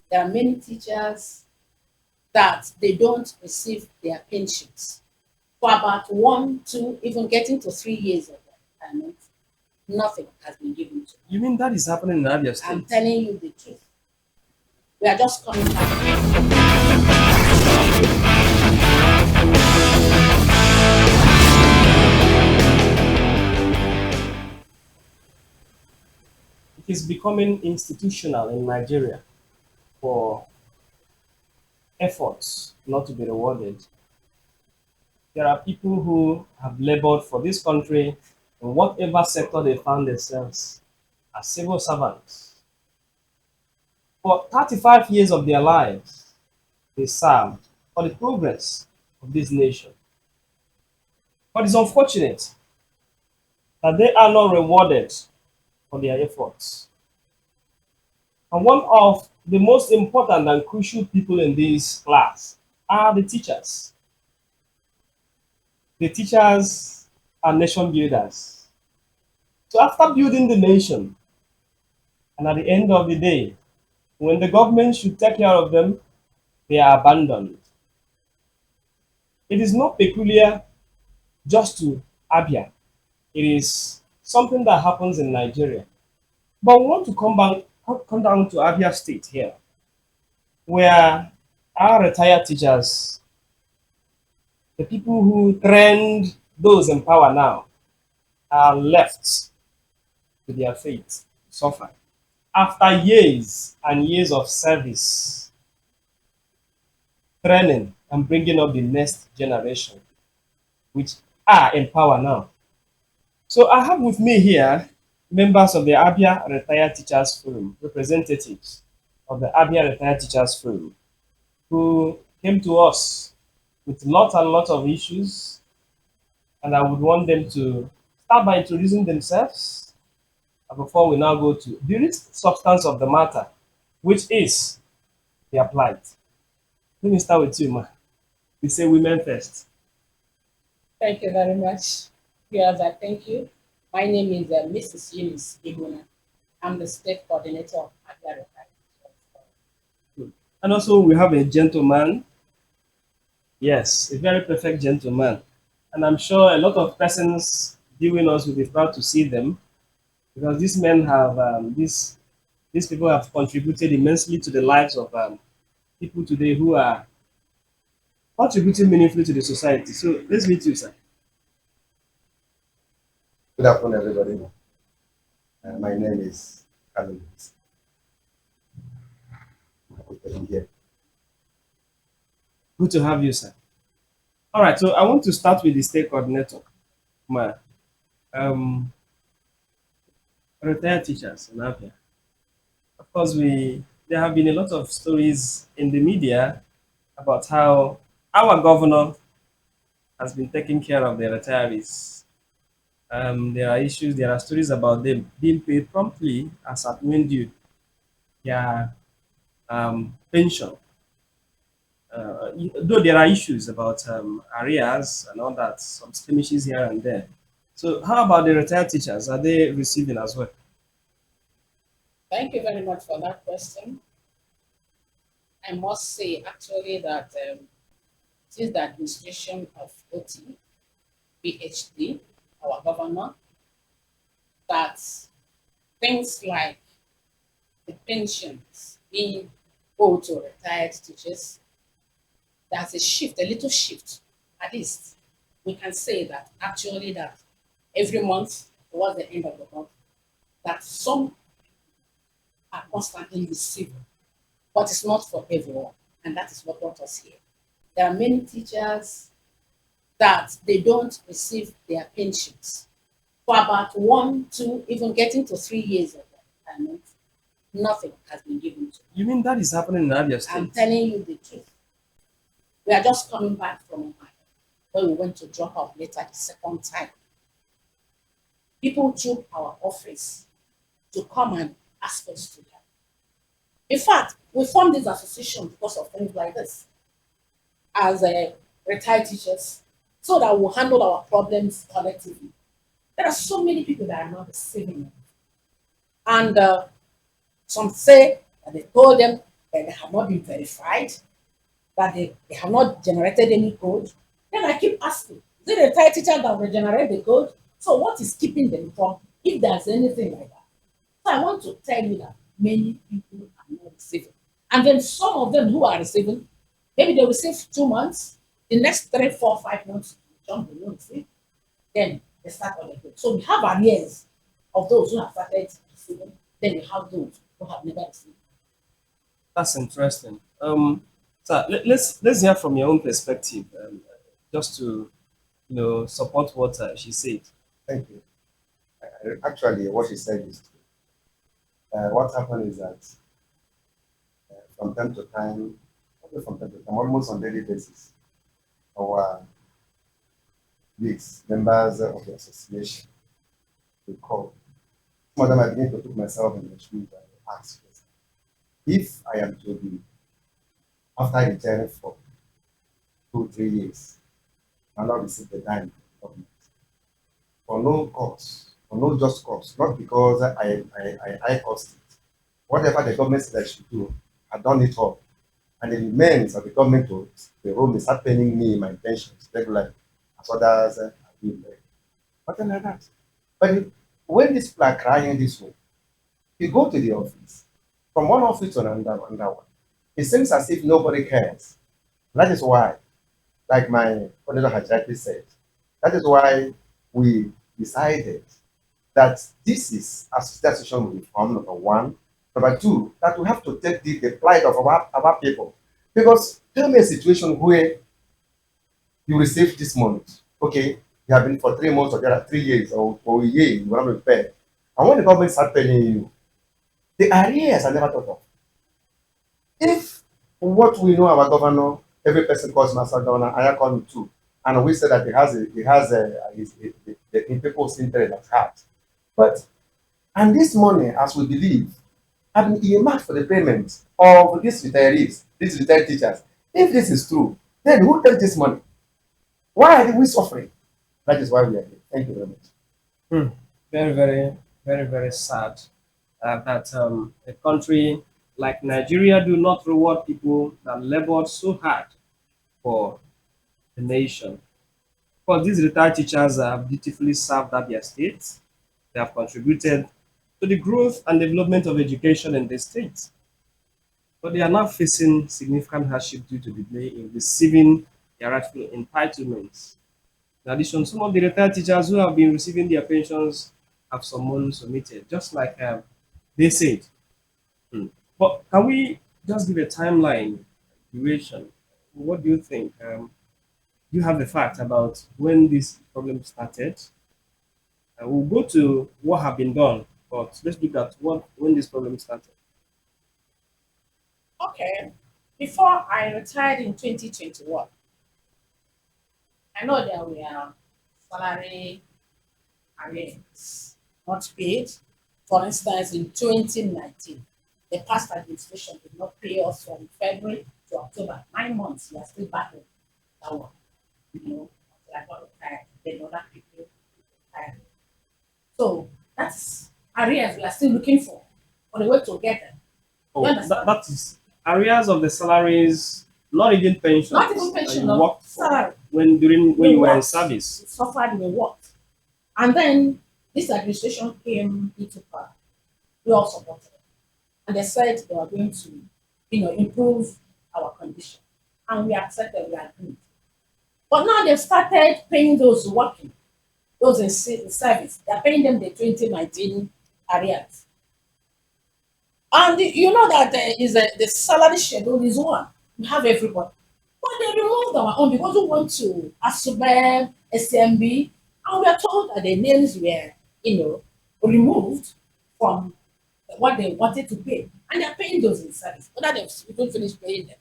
There are many teachers that they don't receive their pensions for about 1, 2, even getting to 3 years of their retirement. Nothing has been given to them. You mean that is happening in Abia I'm State? telling you the truth. We are just coming back. It is becoming institutional in Nigeria for efforts not to be rewarded. There are people who have labored for this country in whatever sector they found themselves as civil servants. For 35 years of their lives, they served for the progress of this nation. But it's unfortunate that they are not rewarded for their efforts. And one of the most important and crucial people in this class are the teachers. The teachers are nation builders. So after building the nation, and at the end of the day, when the government should take care of them, they are abandoned. It is not peculiar just to Abia. It is something that happens in Nigeria. But we want to come down to Abia State here, where our retired teachers, the people who trained those in power now, are left to their fate to suffer. After years and years of service, training, and bringing up the next generation, which are in power now. So I have with me here members of the Abia Retired Teachers Forum, representatives of the Abia Retired Teachers Forum, who came to us with lots and lots of issues, and I would want them to start by introducing themselves before we now go to the real substance of the matter, which is their plight. Let me start with you, ma. We say women first. Thank you very much. Yes, I thank you. My name is Mrs. Eunice Ihunna. I'm the state coordinator of Abia Retired Teachers Forum. Good. And also we have a gentleman. Yes, a very perfect gentleman. And I'm sure a lot of persons viewing us will be proud to see them because these men have these people have contributed immensely to the lives of people today who are contributing meaningfully to the society. So let's meet you, sir. Good afternoon, everybody. My name is Kalu. Happy to be here. Good to have you, sir. All right, so I want to start with the state coordinator, ma. Um, Retired teachers in Abia. Of course, there have been a lot of stories in the media about how our governor has been taking care of the retirees. There are issues, there are stories about them being paid promptly as at when due their pension. Though there are issues about arrears and all that, some skirmishes here and there. So, how about the retired teachers? Are they receiving as well? Thank you very much for that question. I must say, actually, that since the administration of Otti, PhD, our governor, that things like the pensions being owed to retired teachers, there's a shift, a little shift. At least we can say that actually that every month towards the end of the month, that some are constantly receiving, but it's not for everyone, and that is what brought us here. There are many teachers that they don't receive their pensions for about 1, 2, even getting to 3 years of their retirement. Nothing has been given to them. You mean that is happening in Abia I'm State? telling you the truth. We are just coming back from Ohio, where we went to drop out later the second time. People took our office to come and ask us to help. In fact, we formed this association because of things like this as retired teachers so that we'll handle our problems collectively. There are so many people that are not receiving it. And some say that they told them that they have not been verified, that they have not generated any code. Then I keep asking, is it a retired teacher that will generate the code? So what is keeping them from, if there's anything like that? So I want to tell you that many people are not receiving. And then some of them who are receiving, maybe they receive 2 months, the next 3, 4, 5 months, jump, they don't receive. Then they start on again. So we have arrears of those who have started receiving, then we have those who have never received. That's interesting. So let's hear from your own perspective, just to support what she said. Thank you. Actually, what she said is true. What happened is that from time to time, not from time to time, almost on daily basis, our members of the association, we call. Some of them I begin to put myself in the shoes and ask, if I am to be, after retiring for 2, 3 years, and not receive the dime of it, for no cause, for no just cause, not because I caused it. Whatever the government said I should do, I done it all. And it remains of the government to the room is start paying me my pensions regularly, as others are doing. Nothing like that. But when these people are crying this way, you go to the office, from one office to another one. It seems as if nobody cares. That is why, like my Honorable Hajjati said, that is why we decided that this is a situation will reform, number one. Number two, that we have to take the plight of our people. Because tell me a situation where you receive this month, okay, you have been for 3 months or there are 3 years or a year, you will not be paid. And when the government start paying you, the arrears are never thought of. If what we know our governor, every person calls Master Governor, I call him too, and we say that the people's interest at heart. But and this money, as we believe, have been earmarked for the payment of these retirees, these retired teachers. If this is true, then who takes this money? Why are we suffering? That is why we are here. Thank you very much. Very, very, very, very sad that a country like Nigeria do not reward people that labored so hard for the nation. Because these retired teachers have beautifully served Abia State. They have contributed to the growth and development of education in the state. But they are now facing significant hardship due to delay in receiving their rightful entitlements. In addition, some of the retired teachers who have been receiving their pensions have summons submitted, just like they said. Hmm. But can we just give a timeline, duration? What do you think? You have the fact about when this problem started. We'll go to what have been done, but let's look at when this problem started. Okay. Before I retired in 2021, I know there were salary arrears not paid. For instance, in 2019, the past administration did not pay us from February to October. 9 months, we are still battling that one. Until I got retired. Then other people retired. So that's arrears we are still looking for the way to get them. Oh, You understand? that is arrears of the salaries, not even pensions. Not even that pension, you no, worked for salary. when We you were in worked. service. We suffered, we worked. And then this administration came into power. We all supported it. And they said they were going to, improve our condition. And we accepted, we agreed. But now they've started paying those working, those in service. They're paying them the 2019 arrears. And you know that the salary schedule is one. We have everybody. But they removed our own because we want to Asubem, SMB, and we are told that the names were, removed from what they wanted to pay. And they're paying those in service. But that we don't finish paying them.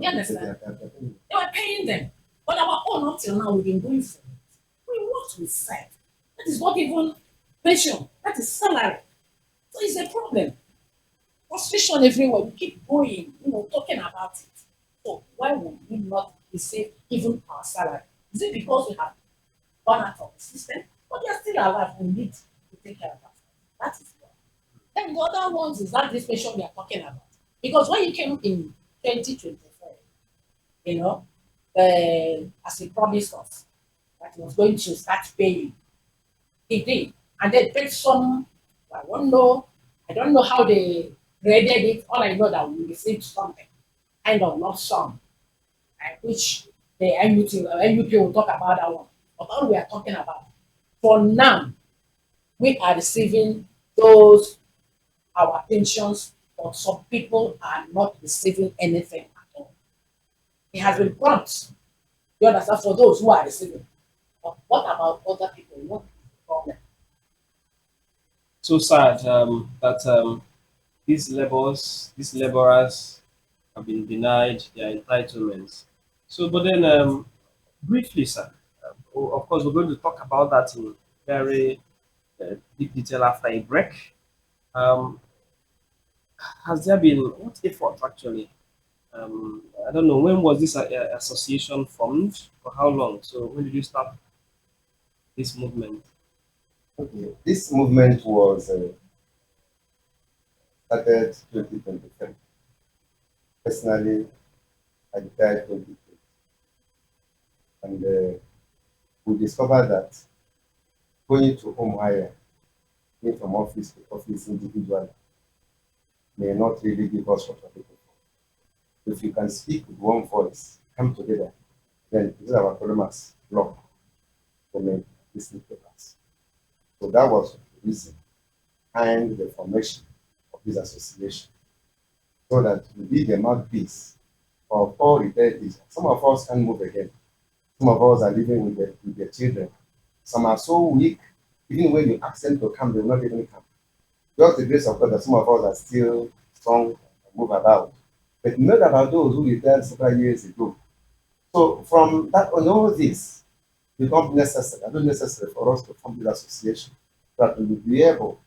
You understand? They were paying them. But our own up till now, we've been going for it. We what we serve. That is not even pension. That is salary. So it's a problem. Frustration everywhere. We keep going, talking about it. So why would we not receive even our salary? Is it because we have gone out of the system? But they are still alive. We need to take care of ourselves. That is one. Then the other ones is that this patient we are talking about. Because when you came in 2024, you know, as he promised us that he was going to start paying, he did. And they paid some, I don't know how they graded it. All I know that we received something, kind of lump sum, which the NUP will talk about that one. But all we are talking about, for now, we are receiving those our pensions, but some people are not receiving anything at all. It has been prompt, you understand, for those who are receiving. But what about other people? What is the problem? So sad that these laborers have been denied their entitlements. So, but then briefly, sir, of course, we're going to talk about that in very deep detail after a break. Um, has there been what effort actually? I don't know when was this association formed for how long? So when did you start this movement? Okay, this movement was started 2023. Personally, I retired 2020. And we discovered that going to home hire, going from office to office individually, may not really give us what we're looking for. If you can speak with one voice, come together, then this is our problem as block government listening papers. So that was the reason behind the formation of this association. So that we be the mouthpiece of all retired teachers. Some of us can't move again. Some of us are living with their children. Some are so weak, even when you ask them to come, they will not even come. Just the grace of God that some of us are still strong and move about. But not about those who retired several years ago. So from that on, all this become necessary, not necessary for us to form this association, so that we will be able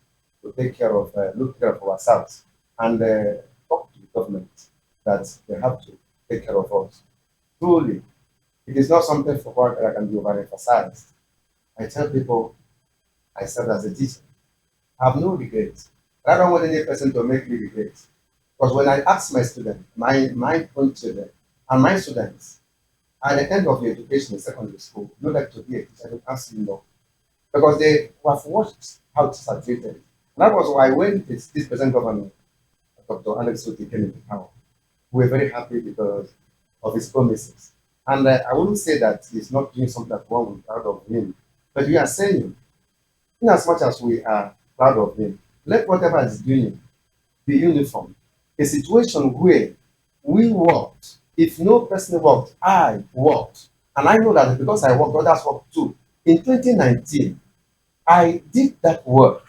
to take care of, look care of ourselves and talk to the government that they have to take care of us. Truly, it is not something for what that can be overemphasized. I tell people I served as a teacher. I have no regrets. I don't want any person to make me regret. Because when I ask my students, my own children, and my students, at the end of your education in secondary school, you like to be a teacher, they ask you no. Because they have watched how it is treated. And that was why when this present governor, Dr. Alex Otti, came into power, we were very happy because of his promises. And I wouldn't say that he's not doing something that one would be proud of him, but we are saying, in as much as we are proud of him, let whatever he's doing be uniform. A situation where we worked, if no person worked, I worked. And I know that because I worked, others worked too. In 2019, I did that work.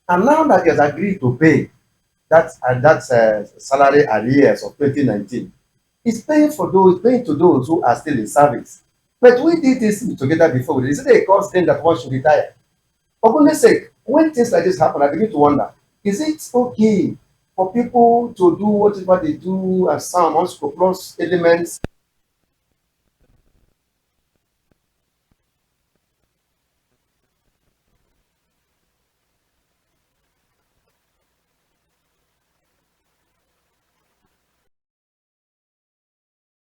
And now that he has agreed to pay that salary arrears of 2019, it's paying for those, paying to those who are still in service. But we did this together before. Is it a cause then that one should retire? For goodness sake, when things like this happen, I begin to wonder, is it okay for people to do whatever they do as some unscrupulous elements